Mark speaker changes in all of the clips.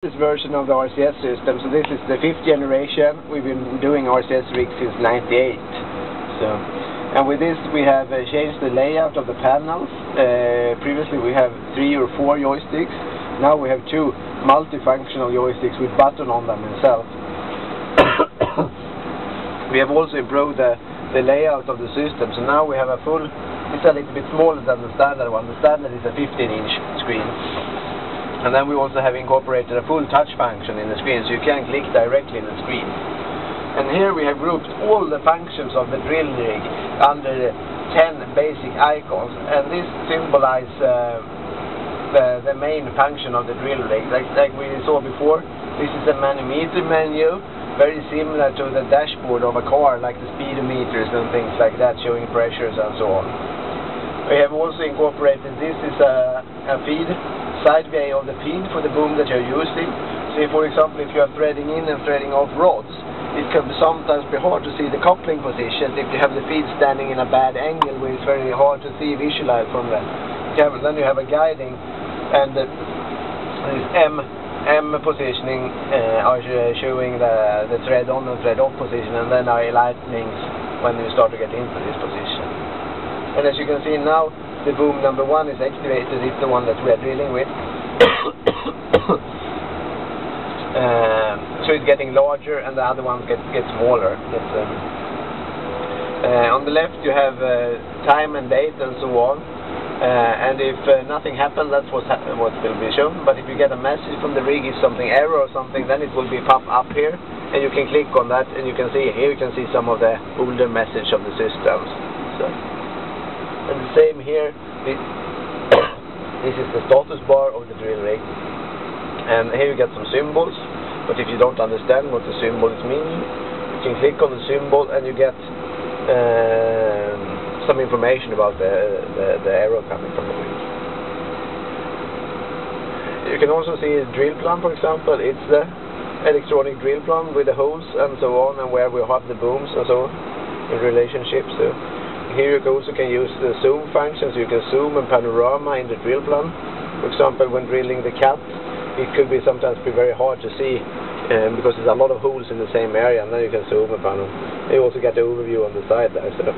Speaker 1: This version of the RCS system, so this is the 5th generation. We've been doing RCS rigs since '98. And with this we have changed the layout of the panels. Previously we have 3 or 4 joysticks. Now we have 2 multifunctional joysticks with button on them themselves. We have also improved the layout of the system, so now we have a full, it's a little bit smaller than the standard one. The standard is a 15-inch screen. And then we also have incorporated a full touch function in the screen, so you can click directly in the screen. And here we have grouped all the functions of the drill rig under the 10 basic icons, and this symbolizes the main function of the drill rig. Like we saw before, this is a manometer menu, very similar to the dashboard of a car, like the speedometers and things like that, showing pressures and so on. We have also incorporated, this is a feed, side view of the feed for the boom that you're using. So for example, if you are threading in and threading off rods, it can sometimes be hard to see the coupling positions if you have the feed standing in a bad angle where it's very hard to see visualize from the camera. Then you have a guiding, and this M positioning are showing the thread on and thread off position, and then our lightnings when you start to get into this position. And as you can see now, the boom number 1 is activated. It's the one that we are drilling with. So it's getting larger, and the other ones get smaller. On the left you have time and date and so on. And if nothing happens, that's what will be shown. But if you get a message from the rig, if something error or something, then it will be pop up here, and you can click on that, and you can see here. You can see some of the older message of the systems. So. And the same here, this is the status bar of the drill rig, and here you get some symbols, but if you don't understand what the symbols mean, you can click on the symbol and you get some information about the arrow coming from the rig. You can also see a drill plumb, for example. It's the electronic drill plumb with the holes and so on, and where we have the booms and so on in relationship. So here you also can use the zoom function, so you can zoom and panorama in the drill plumb. For example, when drilling the cut, it could be sometimes very hard to see because there's a lot of holes in the same area, and then you can zoom and panorama. You also get the overview on the side there. So.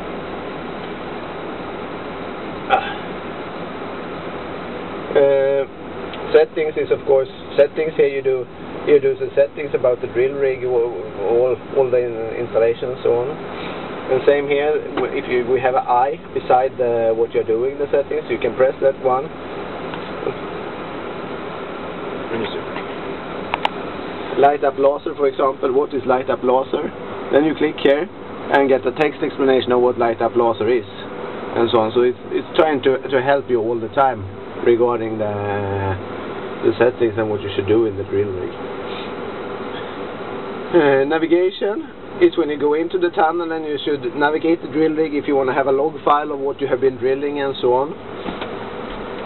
Speaker 1: Settings is of course settings. Here you do the settings about the drill rig, all the installation and so on. And same here, if we have an eye beside what you're doing, the settings, you can press that one. Light up laser, for example. What is light up laser? Then you click here and get a text explanation of what light up laser is, and so on. So it's trying to help you all the time regarding the settings and what you should do in the drill rig. Navigation is when you go into the tunnel, and you should navigate the drill rig if you want to have a log file of what you have been drilling and so on.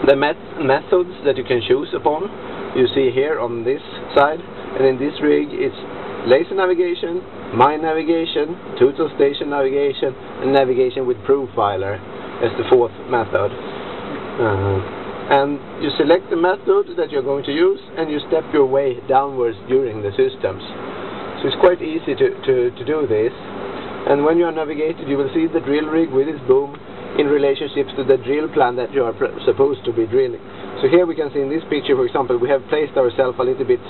Speaker 1: The methods that you can choose upon, you see here on this side, and in this rig it's laser navigation, mine navigation, total station navigation, and navigation with profiler as the 4th method. And you select the method that you're going to use, and you step your way downwards during the systems. So it's quite easy to do this. And when you are navigated, you will see the drill rig with its boom in relationships to the drill plan that you are supposed to be drilling. So here we can see in this picture, for example, we have placed ourselves a little bit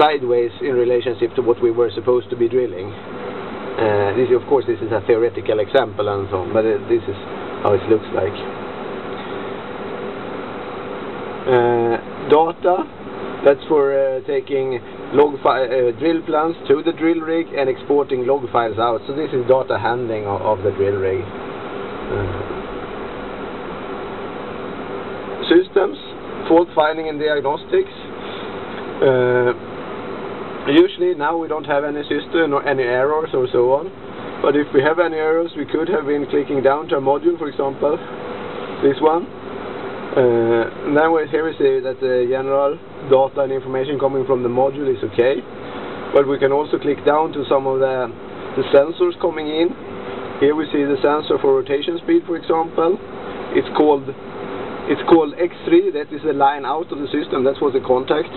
Speaker 1: sideways in relationship to what we were supposed to be drilling. Of course, this is a theoretical example and so on, but this is how it looks like. Data, that's for taking drill plans to the drill rig and exporting log files out. So this is data handling of the drill rig. Systems, fault finding and diagnostics. Usually now we don't have any system or any errors or so on, but if we have any errors, we could have been clicking down to a module, for example this one, and then here we see that the general data and information coming from the module is okay, but we can also click down to some of the sensors coming in. Here we see the sensor for rotation speed, for example. It's called X3, that is the line out of the system, that's what the contact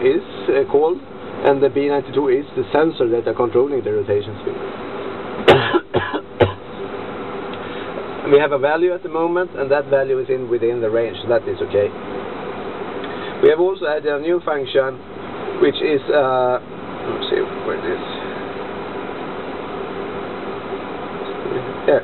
Speaker 1: is called, and the B92 is the sensor that are controlling the rotation speed. We have a value at the moment, and that value is within the range, so that is okay. We have also added a new function, which is let's see where it is. Here.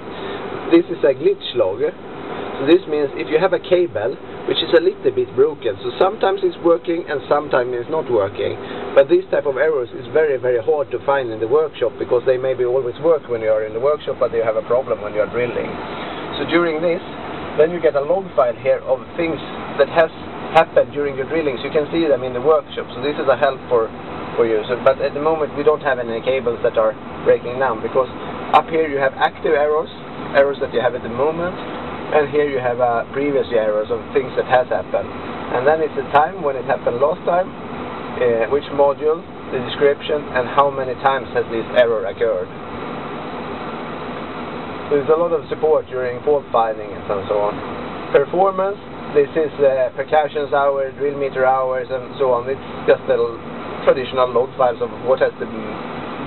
Speaker 1: This is a glitch log. So this means if you have a cable which is a little bit broken, so sometimes it's working and sometimes it's not working, but this type of errors is very, very hard to find in the workshop, because they maybe always work when you are in the workshop, but you have a problem when you are drilling. So during this, then you get a log file here of things that has happened during your drilling, so you can see them in the workshop. So this is a help for you. So, but at the moment we don't have any cables that are breaking down, because up here you have active errors that you have at the moment, and here you have previous errors of things that has happened. And then it's the time when it happened last time, which module, the description, and how many times has this error occurred. So there's a lot of support during fault finding and so on. Performance, this is percussions hours, drill meter hours, and so on. It's just the traditional log files of what has the,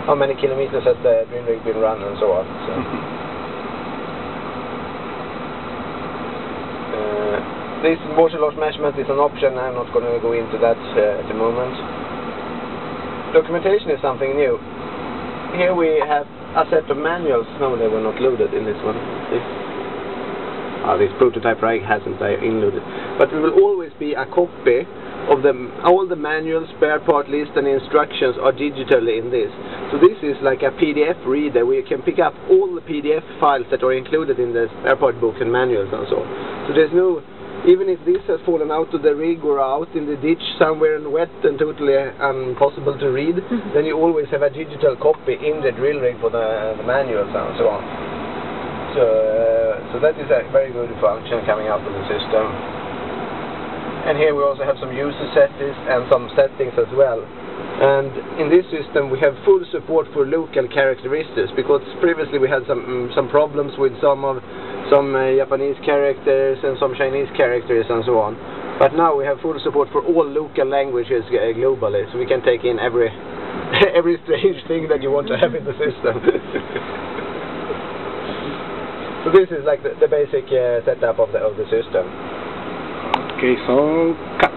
Speaker 1: how many kilometers has the drill rig been run, and so on. So. This water loss measurement is an option. I'm not going to go into that at the moment. Documentation is something new. Here we have a set of manuals. No, they were not loaded in this one. This prototype rig hasn't included. But there will always be a copy of all the manuals, spare part list, and instructions are digitally in this. So this is like a PDF reader where you can pick up all the PDF files that are included in the spare part book and manuals and so on. So there's no, even if this has fallen out of the rig or out in the ditch somewhere and wet and totally impossible to read, then you always have a digital copy in the drill rig for the manuals and so on. So that is a very good function coming out of the system. And here we also have some user settings and some settings as well. And in this system we have full support for local characteristics, because previously we had some problems with some Japanese characters and some Chinese characters and so on. But now we have full support for all local languages globally, so we can take in every strange thing that you want to have in the system. So this is like the basic setup of the system.
Speaker 2: Okay, so cut.